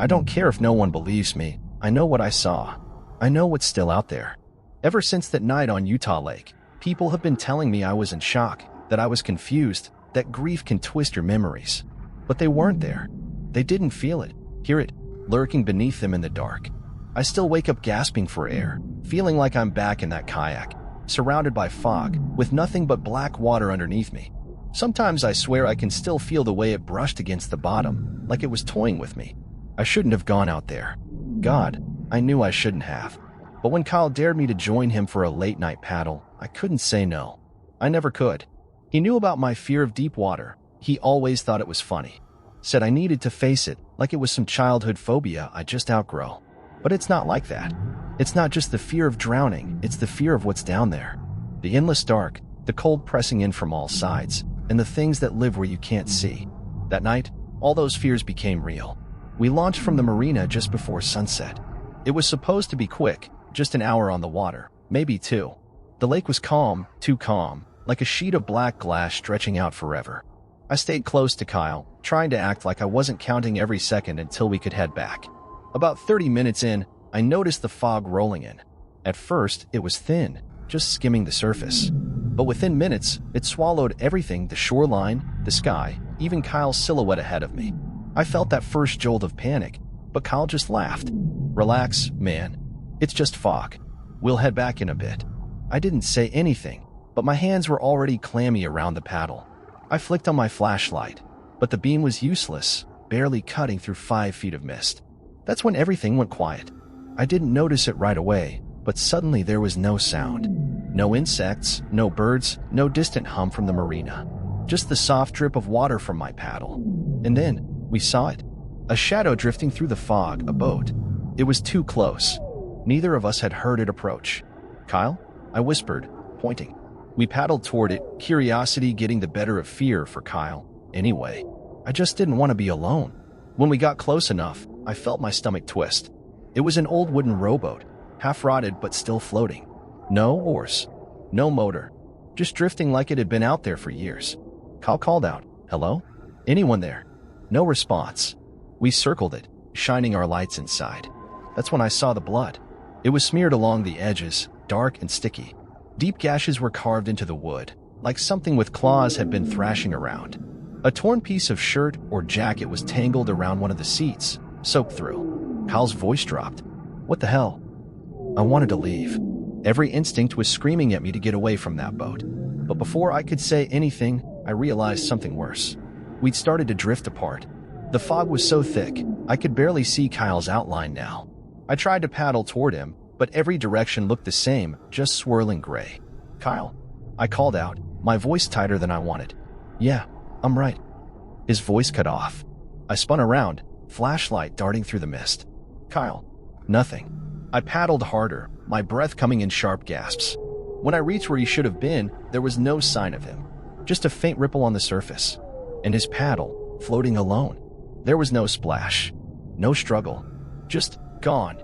I don't care if no one believes me. I know what I saw. I know what's still out there. Ever since that night on Utah Lake, people have been telling me I was in shock, that I was confused, that grief can twist your memories. But they weren't there. They didn't feel it, hear it, lurking beneath them in the dark. I still wake up gasping for air, feeling like I'm back in that kayak, surrounded by fog, with nothing but black water underneath me. Sometimes I swear I can still feel the way it brushed against the bottom, like it was toying with me. I shouldn't have gone out there. God, I knew I shouldn't have. But when Kyle dared me to join him for a late-night paddle, I couldn't say no. I never could. He knew about my fear of deep water. He always thought it was funny. Said I needed to face it, like it was some childhood phobia I just outgrow. But it's not like that. It's not just the fear of drowning, it's the fear of what's down there. The endless dark, the cold pressing in from all sides, and the things that live where you can't see. That night, all those fears became real. We launched from the marina just before sunset. It was supposed to be quick, just an hour on the water, maybe 2. The lake was calm, too calm, like a sheet of black glass stretching out forever. I stayed close to Kyle, trying to act like I wasn't counting every second until we could head back. About 30 minutes in, I noticed the fog rolling in. At first, it was thin, just skimming the surface. But within minutes, it swallowed everything: the shoreline, the sky, even Kyle's silhouette ahead of me. I felt that first jolt of panic, but Kyle just laughed. Relax, man. It's just fog. We'll head back in a bit. I didn't say anything, but my hands were already clammy around the paddle. I flicked on my flashlight, but the beam was useless, barely cutting through 5 feet of mist. That's when everything went quiet. I didn't notice it right away, but suddenly there was no sound. No insects, no birds, no distant hum from the marina. Just the soft drip of water from my paddle. And then, we saw it. A shadow drifting through the fog, a boat. It was too close. Neither of us had heard it approach. "Kyle?" I whispered, pointing. We paddled toward it, curiosity getting the better of fear for Kyle. Anyway, I just didn't want to be alone. When we got close enough, I felt my stomach twist. It was an old wooden rowboat, half rotted but still floating. No oars, no motor, just drifting like it had been out there for years. Kyle called out, "Hello? Anyone there?" No response. We circled it, shining our lights inside. That's when I saw the blood. It was smeared along the edges, dark and sticky. Deep gashes were carved into the wood, like something with claws had been thrashing around. A torn piece of shirt or jacket was tangled around one of the seats, soaked through. Kyle's voice dropped. "What the hell?" I wanted to leave. Every instinct was screaming at me to get away from that boat. But before I could say anything, I realized something worse. We'd started to drift apart. The fog was so thick, I could barely see Kyle's outline now. I tried to paddle toward him, but every direction looked the same, just swirling gray. "Kyle," I called out, my voice tighter than I wanted. "Yeah, I'm right." His voice cut off. I spun around, flashlight darting through the mist. "Kyle." Nothing. I paddled harder, my breath coming in sharp gasps. When I reached where he should have been, there was no sign of him. Just a faint ripple on the surface. And his paddle, floating alone. There was no splash. No struggle. Just gone.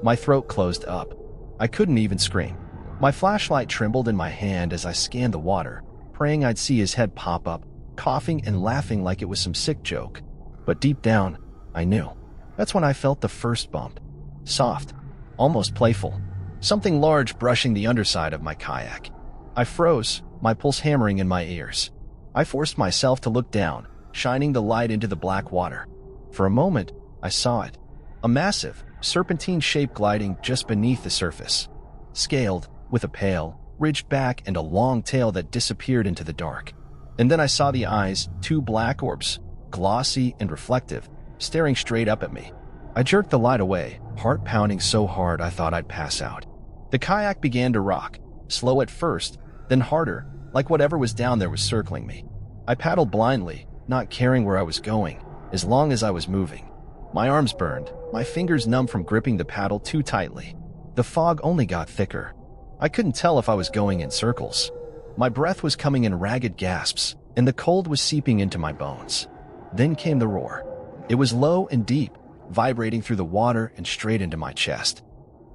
My throat closed up. I couldn't even scream. My flashlight trembled in my hand as I scanned the water, praying I'd see his head pop up, coughing and laughing like it was some sick joke. But deep down, I knew. That's when I felt the first bump. Soft. Almost playful. Something large brushing the underside of my kayak. I froze, my pulse hammering in my ears. I forced myself to look down, shining the light into the black water. For a moment, I saw it. A massive, serpentine shape gliding just beneath the surface. Scaled, with a pale, ridged back and a long tail that disappeared into the dark. And then I saw the eyes, 2 black orbs, glossy and reflective, staring straight up at me. I jerked the light away, heart pounding so hard I thought I'd pass out. The kayak began to rock, slow at first, then harder, like whatever was down there was circling me. I paddled blindly, not caring where I was going, as long as I was moving. My arms burned, my fingers numb from gripping the paddle too tightly. The fog only got thicker. I couldn't tell if I was going in circles. My breath was coming in ragged gasps, and the cold was seeping into my bones. Then came the roar. It was low and deep, vibrating through the water and straight into my chest.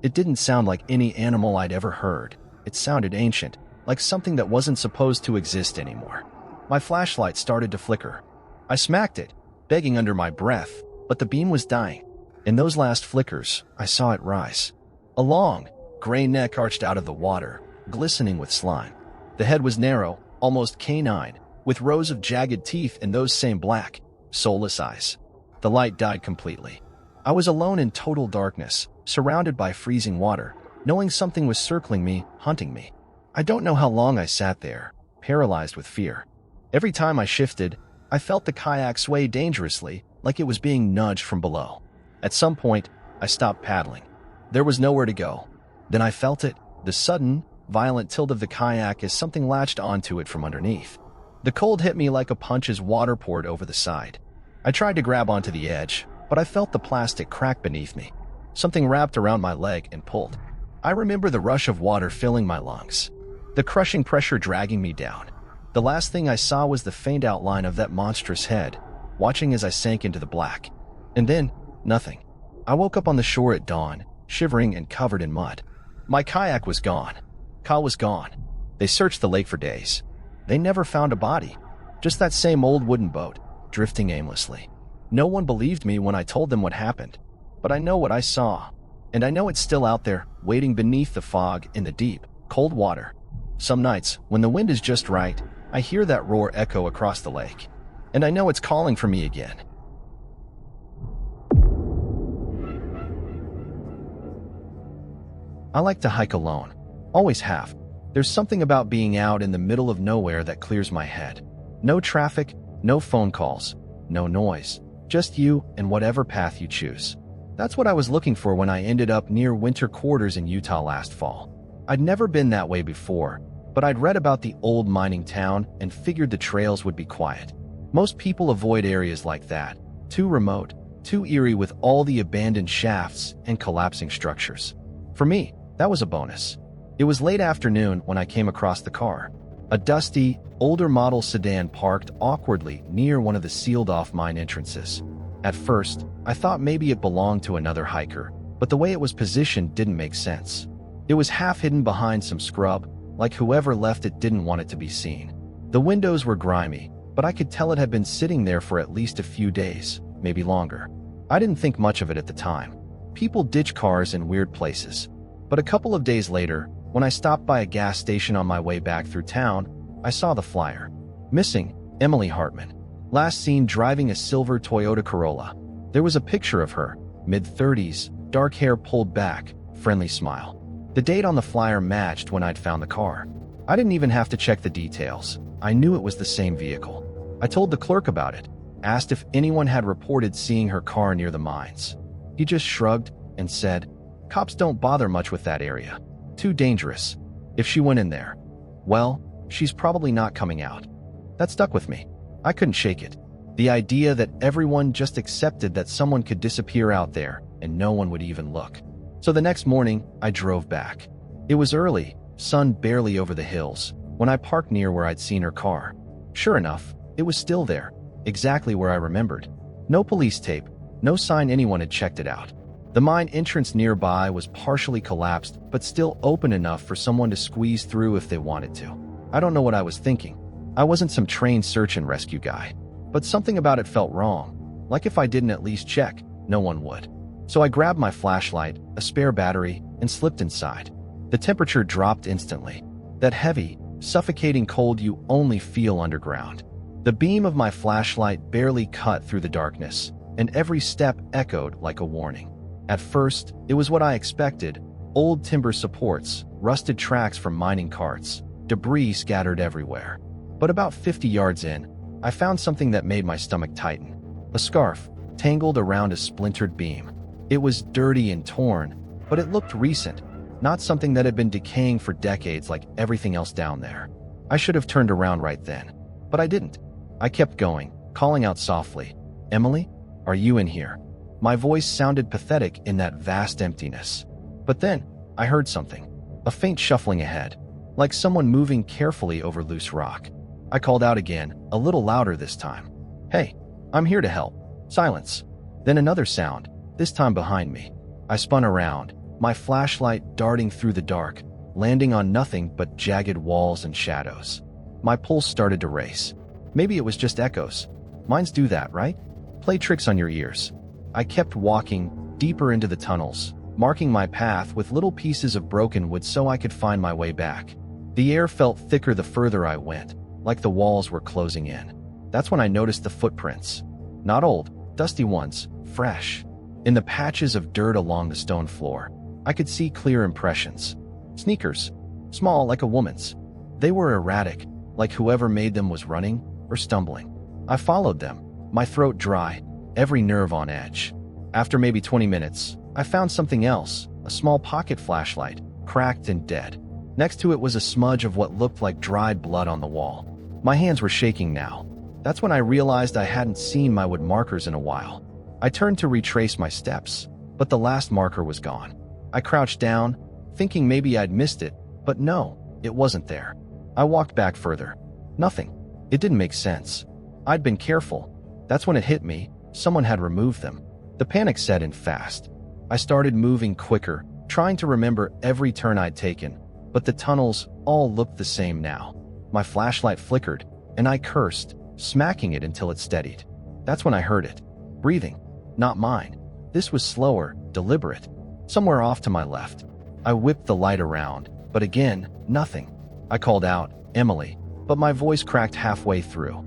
It didn't sound like any animal I'd ever heard. It sounded ancient, like something that wasn't supposed to exist anymore. My flashlight started to flicker. I smacked it, begging under my breath, but the beam was dying. In those last flickers, I saw it rise. A long, gray neck arched out of the water, glistening with slime. The head was narrow, almost canine, with rows of jagged teeth and those same black, soulless eyes. The light died completely. I was alone in total darkness, surrounded by freezing water, knowing something was circling me, hunting me. I don't know how long I sat there, paralyzed with fear. Every time I shifted, I felt the kayak sway dangerously, like it was being nudged from below. At some point, I stopped paddling. There was nowhere to go. Then I felt it, the sudden, violent tilt of the kayak as something latched onto it from underneath. The cold hit me like a punch as water poured over the side. I tried to grab onto the edge, but I felt the plastic crack beneath me. Something wrapped around my leg and pulled. I remember the rush of water filling my lungs, the crushing pressure dragging me down. The last thing I saw was the faint outline of that monstrous head, watching as I sank into the black. And then, nothing. I woke up on the shore at dawn, shivering and covered in mud. My kayak was gone. Ka was gone. They searched the lake for days. They never found a body. Just that same old wooden boat, drifting aimlessly. No one believed me when I told them what happened. But I know what I saw. And I know it's still out there, waiting beneath the fog in the deep, cold water. Some nights, when the wind is just right, I hear that roar echo across the lake. And I know it's calling for me again. I like to hike alone. Always have. There's something about being out in the middle of nowhere that clears my head. No traffic, no phone calls, no noise. Just you and whatever path you choose. That's what I was looking for when I ended up near winter quarters in Utah last fall. I'd never been that way before, but I'd read about the old mining town and figured the trails would be quiet. Most people avoid areas like that, too remote, too eerie with all the abandoned shafts and collapsing structures. For me, that was a bonus. It was late afternoon when I came across the car. A dusty, older model sedan parked awkwardly near one of the sealed-off mine entrances. At first, I thought maybe it belonged to another hiker, but the way it was positioned didn't make sense. It was half hidden behind some scrub, like whoever left it didn't want it to be seen. The windows were grimy, but I could tell it had been sitting there for at least a few days, maybe longer. I didn't think much of it at the time. People ditch cars in weird places. But a couple of days later, when I stopped by a gas station on my way back through town, I saw the flyer. Missing, Emily Hartman. Last seen driving a silver Toyota Corolla. There was a picture of her, mid-30s, dark hair pulled back, friendly smile. The date on the flyer matched when I'd found the car. I didn't even have to check the details. I knew it was the same vehicle. I told the clerk about it, asked if anyone had reported seeing her car near the mines. He just shrugged and said, "Cops don't bother much with that area. Too dangerous. If she went in there, well, she's probably not coming out." That stuck with me. I couldn't shake it. The idea that everyone just accepted that someone could disappear out there and no one would even look. So the next morning, I drove back. It was early, sun barely over the hills, when I parked near where I'd seen her car. Sure enough, it was still there, exactly where I remembered. No police tape, no sign anyone had checked it out. The mine entrance nearby was partially collapsed, but still open enough for someone to squeeze through if they wanted to. I don't know what I was thinking. I wasn't some trained search and rescue guy. But something about it felt wrong. Like if I didn't at least check, no one would. So I grabbed my flashlight, a spare battery, and slipped inside. The temperature dropped instantly. That heavy, suffocating cold you only feel underground. The beam of my flashlight barely cut through the darkness, and every step echoed like a warning. At first, it was what I expected. Old timber supports, rusted tracks from mining carts, debris scattered everywhere. But about 50 yards in, I found something that made my stomach tighten. A scarf, tangled around a splintered beam. It was dirty and torn, but it looked recent, not something that had been decaying for decades like everything else down there. I should have turned around right then, but I didn't. I kept going, calling out softly, "Emily, are you in here?" My voice sounded pathetic in that vast emptiness. But then, I heard something. A faint shuffling ahead, like someone moving carefully over loose rock. I called out again, a little louder this time. "Hey, I'm here to help." Silence. Then another sound, this time behind me. I spun around, my flashlight darting through the dark, landing on nothing but jagged walls and shadows. My pulse started to race. Maybe it was just echoes. Mines do that, right? Play tricks on your ears. I kept walking, deeper into the tunnels, marking my path with little pieces of broken wood so I could find my way back. The air felt thicker the further I went, like the walls were closing in. That's when I noticed the footprints. Not old, dusty ones, fresh. In the patches of dirt along the stone floor, I could see clear impressions. Sneakers, small like a woman's. They were erratic, like whoever made them was running or stumbling. I followed them, my throat dry, every nerve on edge. After maybe 20 minutes, I found something else, a small pocket flashlight, cracked and dead. Next to it was a smudge of what looked like dried blood on the wall. My hands were shaking now. That's when I realized I hadn't seen my wood markers in a while. I turned to retrace my steps, but the last marker was gone. I crouched down, thinking maybe I'd missed it, but no, it wasn't there. I walked back further. Nothing. It didn't make sense. I'd been careful. That's when it hit me. Someone had removed them. The panic set in fast. I started moving quicker, trying to remember every turn I'd taken, but the tunnels all looked the same now. My flashlight flickered, and I cursed, smacking it until it steadied. That's when I heard it. Breathing. Not mine. This was slower, deliberate. Somewhere off to my left. I whipped the light around, but again, nothing. I called out, "Emily," but my voice cracked halfway through.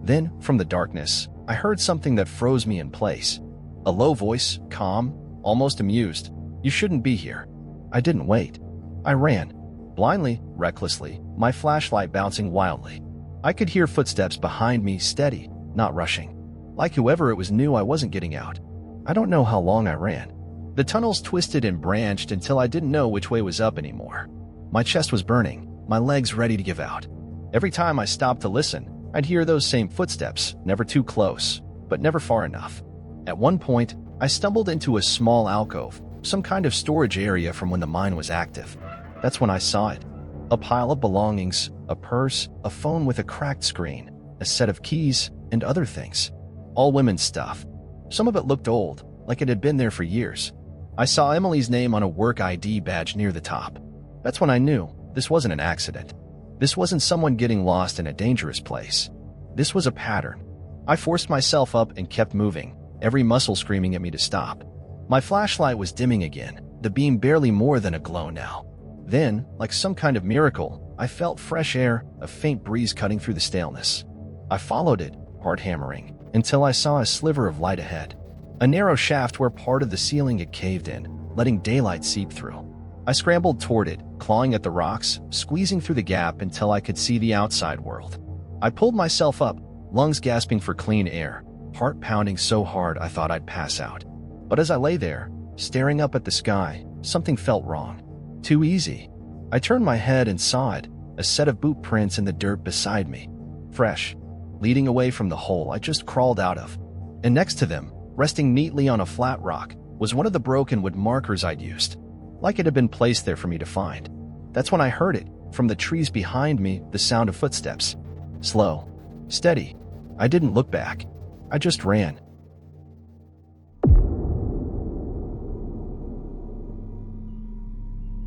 Then, from the darkness, I heard something that froze me in place. A low voice, calm, almost amused. "You shouldn't be here." I didn't wait. I ran. Blindly, recklessly, my flashlight bouncing wildly. I could hear footsteps behind me, steady, not rushing. Like whoever it was knew I wasn't getting out. I don't know how long I ran. The tunnels twisted and branched until I didn't know which way was up anymore. My chest was burning, my legs ready to give out. Every time I stopped to listen, I'd hear those same footsteps, never too close, but never far enough. At one point, I stumbled into a small alcove, some kind of storage area from when the mine was active. That's when I saw it. A pile of belongings, a purse, a phone with a cracked screen, a set of keys, and other things. All women's stuff. Some of it looked old, like it had been there for years. I saw Emily's name on a work ID badge near the top. That's when I knew this wasn't an accident. This wasn't someone getting lost in a dangerous place. This was a pattern. I forced myself up and kept moving, every muscle screaming at me to stop. My flashlight was dimming again, the beam barely more than a glow now. Then, like some kind of miracle, I felt fresh air, a faint breeze cutting through the staleness. I followed it, heart hammering, until I saw a sliver of light ahead. A narrow shaft where part of the ceiling had caved in, letting daylight seep through. I scrambled toward it, clawing at the rocks, squeezing through the gap until I could see the outside world. I pulled myself up, lungs gasping for clean air, heart pounding so hard I thought I'd pass out. But as I lay there, staring up at the sky, something felt wrong. Too easy. I turned my head and saw it, a set of boot prints in the dirt beside me. Fresh, leading away from the hole I just crawled out of. And next to them, resting neatly on a flat rock, was one of the broken wood markers I'd used. Like it had been placed there for me to find. That's when I heard it, from the trees behind me, the sound of footsteps. Slow. Steady. I didn't look back. I just ran.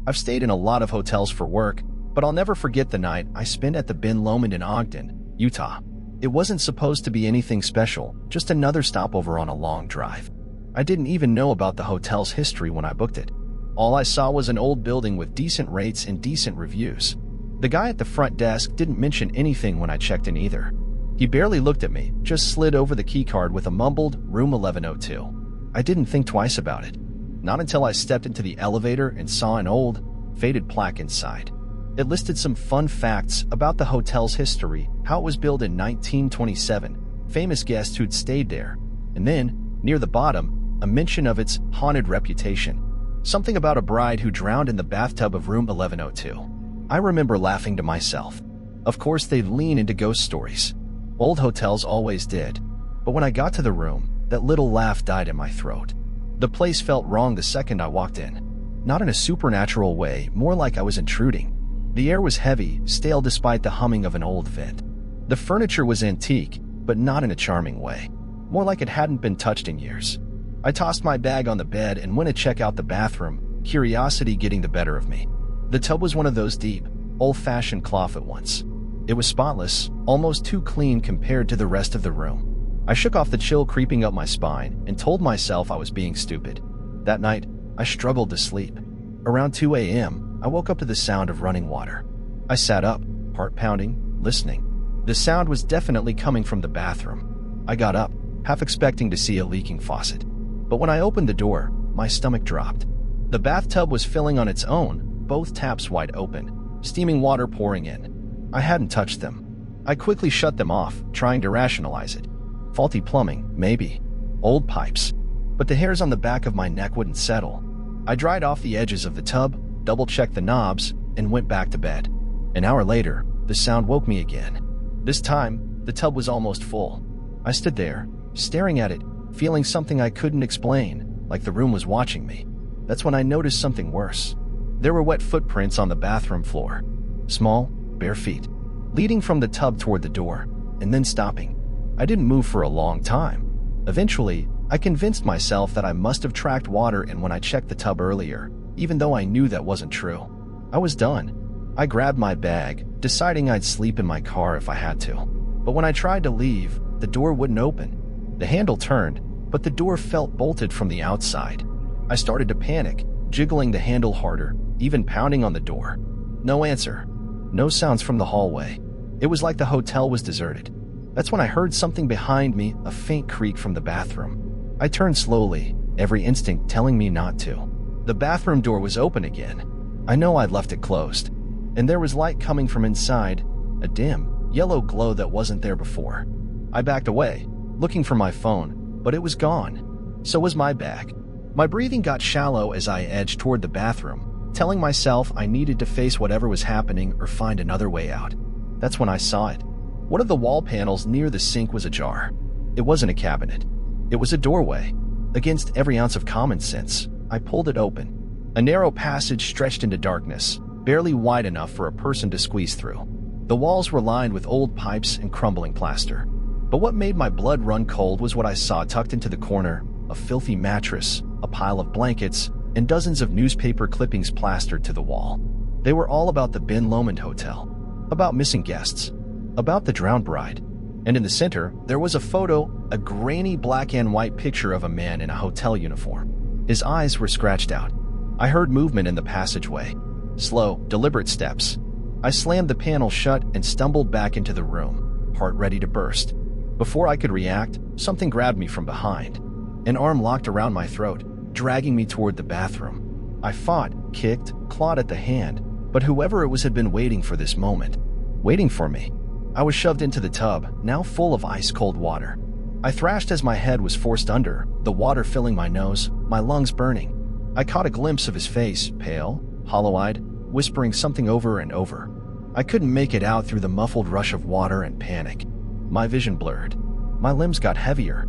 I've stayed in a lot of hotels for work, but I'll never forget the night I spent at the Ben Lomond in Ogden, Utah. It wasn't supposed to be anything special, just another stopover on a long drive. I didn't even know about the hotel's history when I booked it. All I saw was an old building with decent rates and decent reviews. The guy at the front desk didn't mention anything when I checked in either. He barely looked at me, just slid over the keycard with a mumbled, "Room 1102. I didn't think twice about it. Not until I stepped into the elevator and saw an old, faded plaque inside. It listed some fun facts about the hotel's history, how it was built in 1927, famous guests who'd stayed there, and then, near the bottom, a mention of its haunted reputation. Something about a bride who drowned in the bathtub of room 1102. I remember laughing to myself. Of course, they'd lean into ghost stories. Old hotels always did. But when I got to the room, that little laugh died in my throat. The place felt wrong the second I walked in. Not in a supernatural way, more like I was intruding. The air was heavy, stale despite the humming of an old vent. The furniture was antique, but not in a charming way. More like it hadn't been touched in years. I tossed my bag on the bed and went to check out the bathroom, curiosity getting the better of me. The tub was one of those deep, old-fashioned closet ones. It was spotless, almost too clean compared to the rest of the room. I shook off the chill creeping up my spine and told myself I was being stupid. That night, I struggled to sleep. Around 2 a.m., I woke up to the sound of running water. I sat up, heart pounding, listening. The sound was definitely coming from the bathroom. I got up, half expecting to see a leaking faucet. But when I opened the door, my stomach dropped. The bathtub was filling on its own, both taps wide open, steaming water pouring in. I hadn't touched them. I quickly shut them off, trying to rationalize it. Faulty plumbing, maybe. Old pipes. But the hairs on the back of my neck wouldn't settle. I dried off the edges of the tub, double-checked the knobs, and went back to bed. An hour later, the sound woke me again. This time, the tub was almost full. I stood there, staring at it, feeling something I couldn't explain, like the room was watching me. That's when I noticed something worse. There were wet footprints on the bathroom floor. Small, bare feet, leading from the tub toward the door, and then stopping. I didn't move for a long time. Eventually, I convinced myself that I must have tracked water in when I checked the tub earlier, even though I knew that wasn't true. I was done. I grabbed my bag, deciding I'd sleep in my car if I had to. But when I tried to leave, the door wouldn't open. The handle turned, but the door felt bolted from the outside. I started to panic, jiggling the handle harder, even pounding on the door. No answer. No sounds from the hallway. It was like the hotel was deserted. That's when I heard something behind me, a faint creak from the bathroom. I turned slowly, every instinct telling me not to. The bathroom door was open again. I know I'd left it closed. And there was light coming from inside, a dim, yellow glow that wasn't there before. I backed away, looking for my phone, but it was gone. So was my bag. My breathing got shallow as I edged toward the bathroom, telling myself I needed to face whatever was happening or find another way out. That's when I saw it. One of the wall panels near the sink was ajar. It wasn't a cabinet. It was a doorway. Against every ounce of common sense, I pulled it open. A narrow passage stretched into darkness, barely wide enough for a person to squeeze through. The walls were lined with old pipes and crumbling plaster. But what made my blood run cold was what I saw tucked into the corner: a filthy mattress, a pile of blankets, and dozens of newspaper clippings plastered to the wall. They were all about the Ben Lomond Hotel, about missing guests, about the drowned bride. And in the center, there was a photo, a grainy black and white picture of a man in a hotel uniform. His eyes were scratched out. I heard movement in the passageway. Slow, deliberate steps. I slammed the panel shut and stumbled back into the room, heart ready to burst. Before I could react, something grabbed me from behind. An arm locked around my throat, dragging me toward the bathroom. I fought, kicked, clawed at the hand, but whoever it was had been waiting for this moment. Waiting for me. I was shoved into the tub, now full of ice-cold water. I thrashed as my head was forced under, the water filling my nose, my lungs burning. I caught a glimpse of his face, pale, hollow-eyed, whispering something over and over. I couldn't make it out through the muffled rush of water and panic. My vision blurred. My limbs got heavier.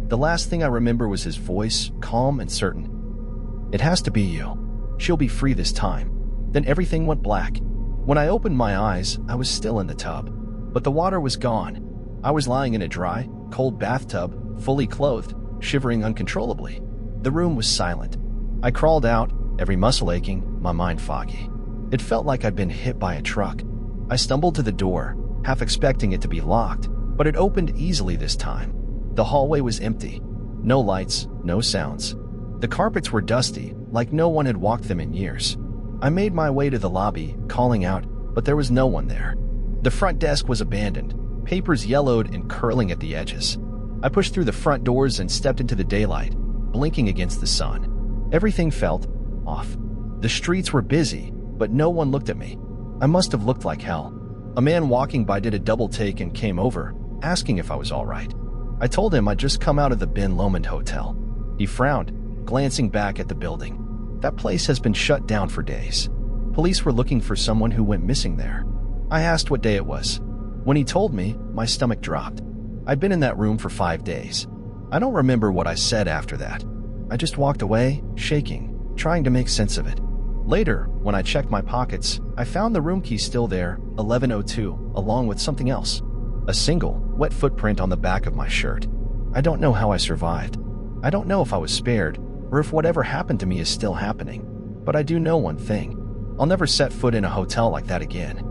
The last thing I remember was his voice, calm and certain. "It has to be you. She'll be free this time." Then everything went black. When I opened my eyes, I was still in the tub. But the water was gone. I was lying in a dry, cold bathtub, fully clothed, shivering uncontrollably. The room was silent. I crawled out, every muscle aching, my mind foggy. It felt like I'd been hit by a truck. I stumbled to the door, half expecting it to be locked, but it opened easily this time. The hallway was empty. No lights, no sounds. The carpets were dusty, like no one had walked them in years. I made my way to the lobby, calling out, but there was no one there. The front desk was abandoned, papers yellowed and curling at the edges. I pushed through the front doors and stepped into the daylight, blinking against the sun. Everything felt off. The streets were busy, but no one looked at me. I must have looked like hell. A man walking by did a double take and came over, asking if I was all right. I told him I'd just come out of the Ben Lomond Hotel. He frowned, glancing back at the building. That place has been shut down for days. Police were looking for someone who went missing there. I asked what day it was. When he told me, my stomach dropped. I'd been in that room for 5 days. I don't remember what I said after that. I just walked away, shaking, trying to make sense of it. Later, when I checked my pockets, I found the room key still there, 1102, along with something else. A single, wet footprint on the back of my shirt. I don't know how I survived. I don't know if I was spared, or if whatever happened to me is still happening. But I do know one thing. I'll never set foot in a hotel like that again.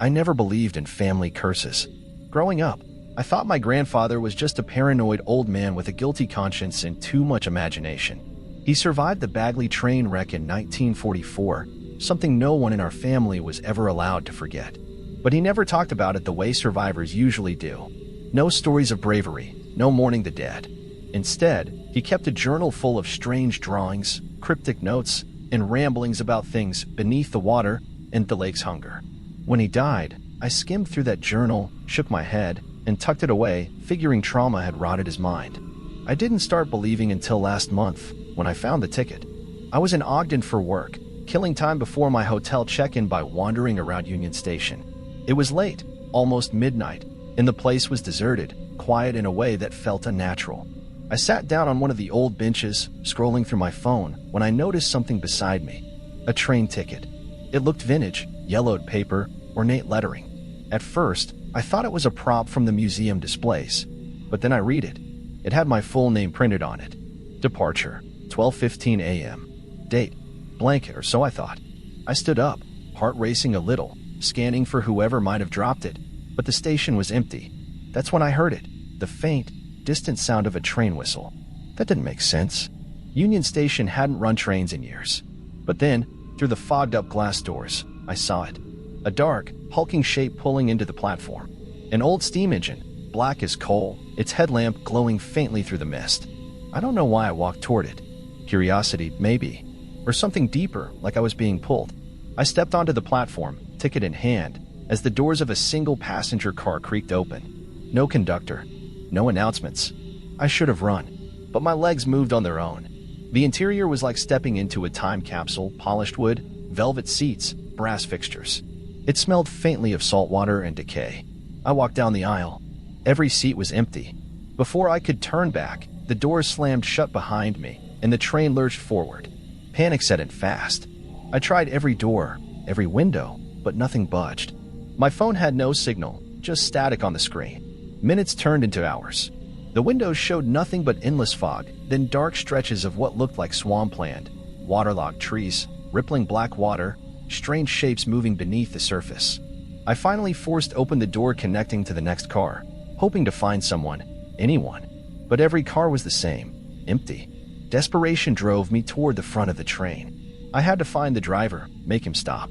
I never believed in family curses. Growing up, I thought my grandfather was just a paranoid old man with a guilty conscience and too much imagination. He survived the Bagley train wreck in 1944, something no one in our family was ever allowed to forget. But he never talked about it the way survivors usually do. No stories of bravery, no mourning the dead. Instead, he kept a journal full of strange drawings, cryptic notes, and ramblings about things beneath the water and the lake's hunger. When he died, I skimmed through that journal, shook my head, and tucked it away, figuring trauma had rotted his mind. I didn't start believing until last month, when I found the ticket. I was in Ogden for work, killing time before my hotel check-in by wandering around Union Station. It was late, almost midnight, and the place was deserted, quiet in a way that felt unnatural. I sat down on one of the old benches, scrolling through my phone, when I noticed something beside me. A train ticket. It looked vintage, yellowed paper, ornate lettering. At first, I thought it was a prop from the museum displays, but then I read it. It had my full name printed on it. Departure, 12:15 a.m. Date, blank, or so I thought. I stood up, heart racing a little, scanning for whoever might have dropped it, but the station was empty. That's when I heard it, the faint, distant sound of a train whistle. That didn't make sense. Union Station hadn't run trains in years. But then, through the fogged-up glass doors, I saw it. A dark, hulking shape pulling into the platform. An old steam engine, black as coal, its headlamp glowing faintly through the mist. I don't know why I walked toward it. Curiosity, maybe. Or something deeper, like I was being pulled. I stepped onto the platform, ticket in hand, as the doors of a single-passenger car creaked open. No conductor. No announcements. I should have run, but my legs moved on their own. The interior was like stepping into a time capsule, polished wood, velvet seats, brass fixtures. It smelled faintly of salt water and decay. I walked down the aisle. Every seat was empty. Before I could turn back, the doors slammed shut behind me, and the train lurched forward. Panic set in fast. I tried every door, every window, but nothing budged. My phone had no signal, just static on the screen. Minutes turned into hours. The windows showed nothing but endless fog, then dark stretches of what looked like swampland, waterlogged trees, rippling black water, strange shapes moving beneath the surface. I finally forced open the door connecting to the next car, hoping to find someone, anyone. But every car was the same, empty. Desperation drove me toward the front of the train. I had to find the driver, make him stop.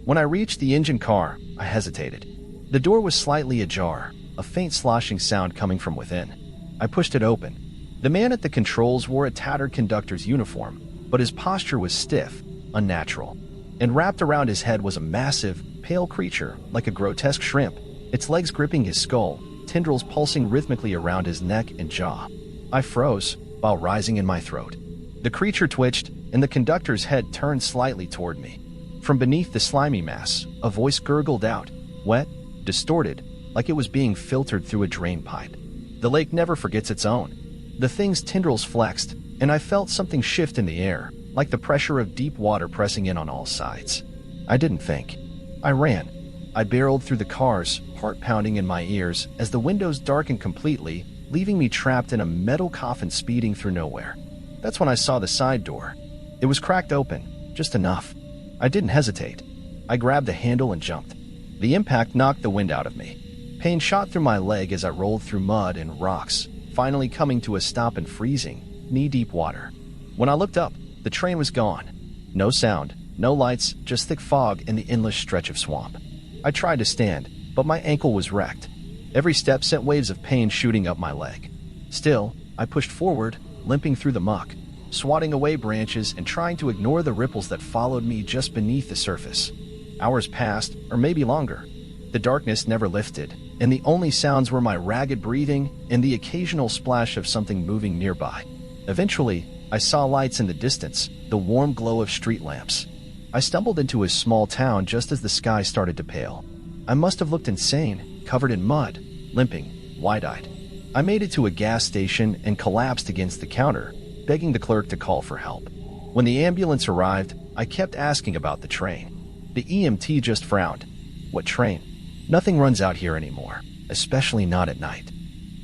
When I reached the engine car, I hesitated. The door was slightly ajar, a faint sloshing sound coming from within. I pushed it open. The man at the controls wore a tattered conductor's uniform, but his posture was stiff, unnatural. And wrapped around his head was a massive, pale creature, like a grotesque shrimp, its legs gripping his skull, tendrils pulsing rhythmically around his neck and jaw. I froze, while rising in my throat. The creature twitched, and the conductor's head turned slightly toward me. From beneath the slimy mass, a voice gurgled out, wet, distorted, like it was being filtered through a drain pipe. The lake never forgets its own. The thing's tendrils flexed, and I felt something shift in the air, like the pressure of deep water pressing in on all sides. I didn't think. I ran. I barreled through the cars, heart pounding in my ears, as the windows darkened completely, leaving me trapped in a metal coffin speeding through nowhere. That's when I saw the side door. It was cracked open, just enough. I didn't hesitate. I grabbed the handle and jumped. The impact knocked the wind out of me. Pain shot through my leg as I rolled through mud and rocks, finally coming to a stop in freezing, knee-deep water. When I looked up, the train was gone. No sound, no lights, just thick fog and the endless stretch of swamp. I tried to stand, but my ankle was wrecked. Every step sent waves of pain shooting up my leg. Still, I pushed forward, limping through the muck, swatting away branches and trying to ignore the ripples that followed me just beneath the surface. Hours passed, or maybe longer. The darkness never lifted, and the only sounds were my ragged breathing and the occasional splash of something moving nearby. Eventually, I saw lights in the distance, the warm glow of street lamps. I stumbled into a small town just as the sky started to pale. I must have looked insane, covered in mud, limping, wide-eyed. I made it to a gas station and collapsed against the counter, begging the clerk to call for help. When the ambulance arrived, I kept asking about the train. The EMT just frowned. What train? Nothing runs out here anymore, especially not at night.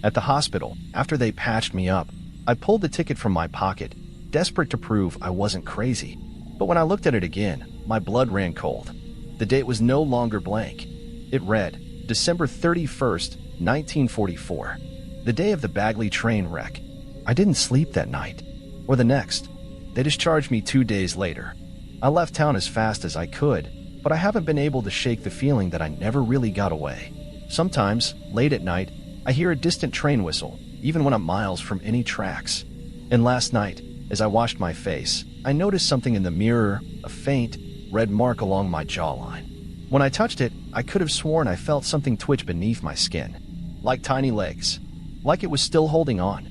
At the hospital, after they patched me up, I pulled the ticket from my pocket, desperate to prove I wasn't crazy. But when I looked at it again, my blood ran cold. The date was no longer blank. It read, December 31st, 1944. The day of the Bagley train wreck. I didn't sleep that night. Or the next. They discharged me 2 days later. I left town as fast as I could, but I haven't been able to shake the feeling that I never really got away. Sometimes, late at night, I hear a distant train whistle, even when I'm miles from any tracks. And last night, as I washed my face, I noticed something in the mirror, a faint, red mark along my jawline. When I touched it, I could have sworn I felt something twitch beneath my skin. Like tiny legs. Like it was still holding on.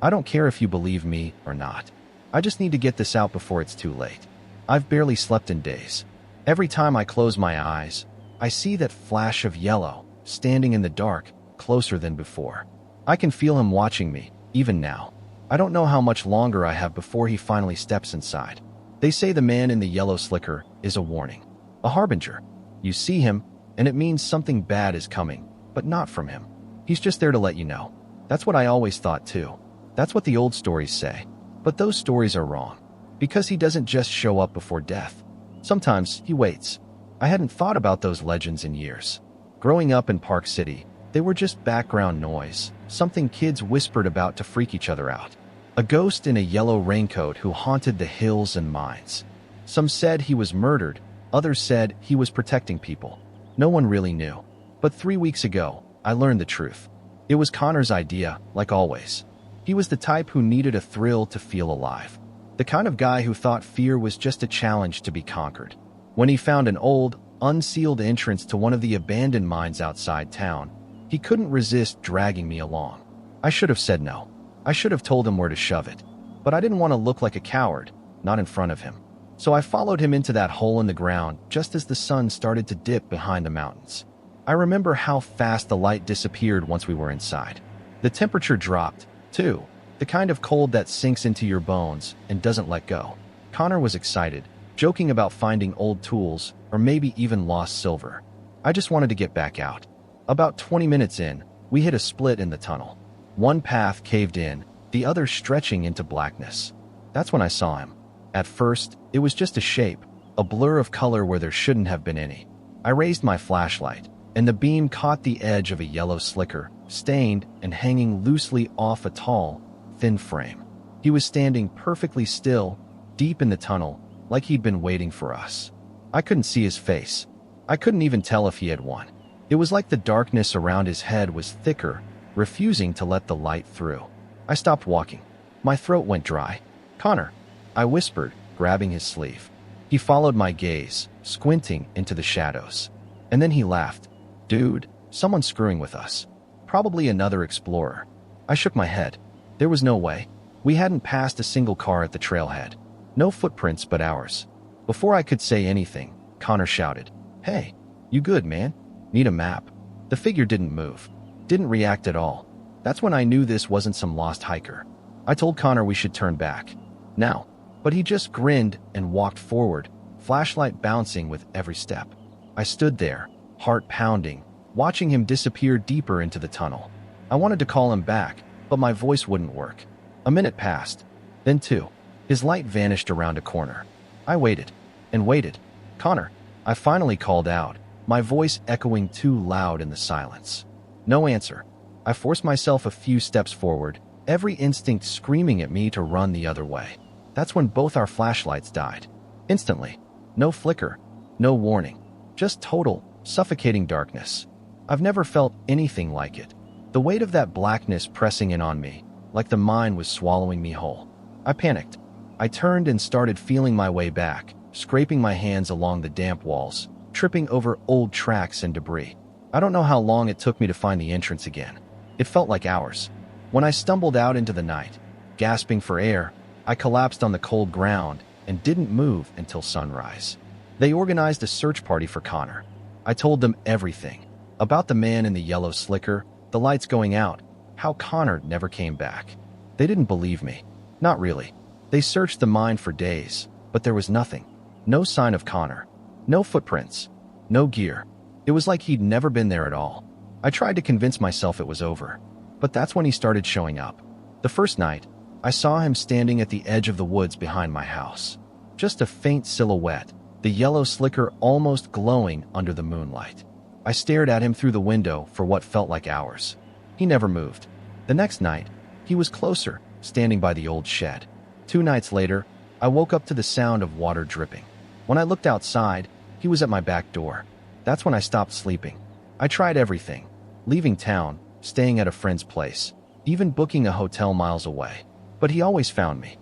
I don't care if you believe me or not. I just need to get this out before it's too late. I've barely slept in days. Every time I close my eyes, I see that flash of yellow, standing in the dark, closer than before. I can feel him watching me, even now. I don't know how much longer I have before he finally steps inside. They say the man in the yellow slicker is a warning. A harbinger. You see him, and it means something bad is coming, but not from him. He's just there to let you know. That's what I always thought too. That's what the old stories say. But those stories are wrong. Because he doesn't just show up before death. Sometimes he waits. I hadn't thought about those legends in years. Growing up in Park City, they were just background noise, something kids whispered about to freak each other out. A ghost in a yellow raincoat who haunted the hills and mines. Some said he was murdered, others said he was protecting people. No one really knew. But 3 weeks ago, I learned the truth. It was Connor's idea, like always. He was the type who needed a thrill to feel alive. The kind of guy who thought fear was just a challenge to be conquered. When he found an old, unsealed entrance to one of the abandoned mines outside town, he couldn't resist dragging me along. I should have said no. I should have told him where to shove it. But I didn't want to look like a coward, not in front of him. So I followed him into that hole in the ground just as the sun started to dip behind the mountains. I remember how fast the light disappeared once we were inside. The temperature dropped, too. The kind of cold that sinks into your bones and doesn't let go. Connor was excited, joking about finding old tools or maybe even lost silver. I just wanted to get back out. About 20 minutes in, we hit a split in the tunnel. One path caved in, the other stretching into blackness. That's when I saw him. At first, it was just a shape, a blur of color where there shouldn't have been any. I raised my flashlight, and the beam caught the edge of a yellow slicker, stained and hanging loosely off a tall, thin frame. He was standing perfectly still, deep in the tunnel, like he'd been waiting for us. I couldn't see his face. I couldn't even tell if he had won. It was like the darkness around his head was thicker, refusing to let the light through. I stopped walking. My throat went dry. "Connor," I whispered, grabbing his sleeve. He followed my gaze, squinting into the shadows. And then he laughed. "Dude, someone's screwing with us. Probably another explorer." I shook my head. There was no way. We hadn't passed a single car at the trailhead. No footprints but ours. Before I could say anything, Connor shouted, "Hey, you good, man? Need a map?" The figure didn't move. Didn't react at all. That's when I knew this wasn't some lost hiker. I told Connor we should turn back. Now. But he just grinned and walked forward, flashlight bouncing with every step. I stood there, heart pounding, watching him disappear deeper into the tunnel. I wanted to call him back, but my voice wouldn't work. A minute passed. Then 2. His light vanished around a corner. I waited and waited. "Connor," I finally called out, my voice echoing too loud in the silence. No answer. I forced myself a few steps forward, every instinct screaming at me to run the other way. That's when both our flashlights died. Instantly. No flicker. No warning. Just total, suffocating darkness. I've never felt anything like it. The weight of that blackness pressing in on me, like the mine was swallowing me whole. I panicked. I turned and started feeling my way back, scraping my hands along the damp walls, tripping over old tracks and debris. I don't know how long it took me to find the entrance again. It felt like hours. When I stumbled out into the night, gasping for air, I collapsed on the cold ground and didn't move until sunrise. They organized a search party for Connor. I told them everything. About the man in the yellow slicker, the lights going out, how Connor never came back. They didn't believe me. Not really. They searched the mine for days, but there was nothing. No sign of Connor. No footprints. No gear. It was like he'd never been there at all. I tried to convince myself it was over. But that's when he started showing up. The first night, I saw him standing at the edge of the woods behind my house. Just a faint silhouette, the yellow slicker almost glowing under the moonlight. I stared at him through the window for what felt like hours. He never moved. The next night, he was closer, standing by the old shed. 2 nights later, I woke up to the sound of water dripping. When I looked outside, he was at my back door. That's when I stopped sleeping. I tried everything, leaving town, staying at a friend's place, even booking a hotel miles away. But he always found me.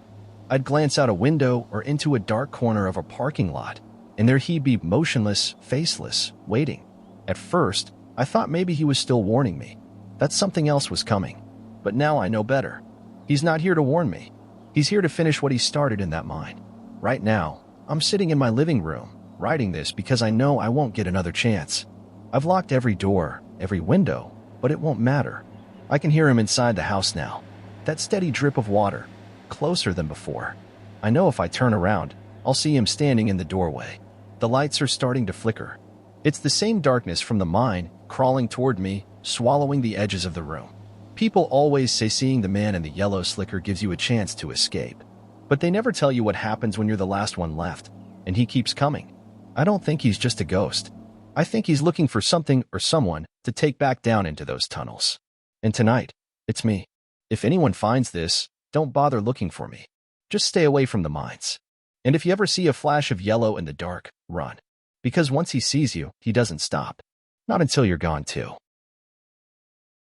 I'd glance out a window or into a dark corner of a parking lot, and there he'd be motionless, faceless, waiting. At first, I thought maybe he was still warning me, that something else was coming. But now I know better. He's not here to warn me. He's here to finish what he started in that mine. Right now, I'm sitting in my living room, writing this because I know I won't get another chance. I've locked every door, every window, but it won't matter. I can hear him inside the house now. That steady drip of water, closer than before. I know if I turn around, I'll see him standing in the doorway. The lights are starting to flicker. It's the same darkness from the mine, crawling toward me, swallowing the edges of the room. People always say seeing the man in the yellow slicker gives you a chance to escape. But they never tell you what happens when you're the last one left, and he keeps coming. I don't think he's just a ghost. I think he's looking for something or someone to take back down into those tunnels. And tonight, it's me. If anyone finds this, don't bother looking for me. Just stay away from the mines. And if you ever see a flash of yellow in the dark, run. Because once he sees you, he doesn't stop. Not until you're gone too.